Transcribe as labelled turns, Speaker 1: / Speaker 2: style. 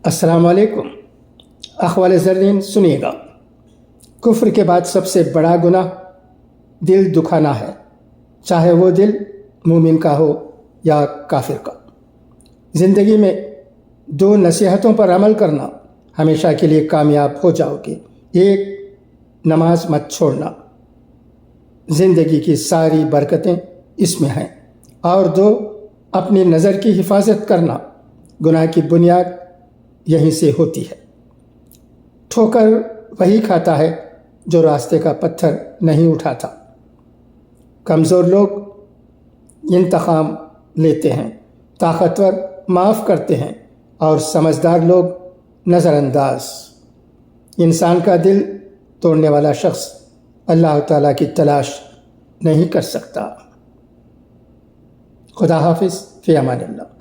Speaker 1: السلام علیکم اخوال زرین، سنیے گا۔ کفر کے بعد سب سے بڑا گناہ دل دکھانا ہے، چاہے وہ دل مومن کا ہو یا کافر کا۔ زندگی میں دو نصیحتوں پر عمل کرنا ہمیشہ کے لیے کامیاب ہو جاؤ گے۔ ایک، نماز مت چھوڑنا، زندگی کی ساری برکتیں اس میں ہیں۔ اور دو، اپنی نظر کی حفاظت کرنا، گناہ کی بنیاد یہیں سے ہوتی ہے۔ ٹھوکر وہی کھاتا ہے جو راستے کا پتھر نہیں اٹھاتا۔ کمزور لوگ انتقام لیتے ہیں، طاقتور معاف کرتے ہیں اور سمجھدار لوگ نظر انداز۔ انسان کا دل توڑنے والا شخص اللہ تعالیٰ کی تلاش نہیں کر سکتا۔ خدا حافظ، فی امان اللہ۔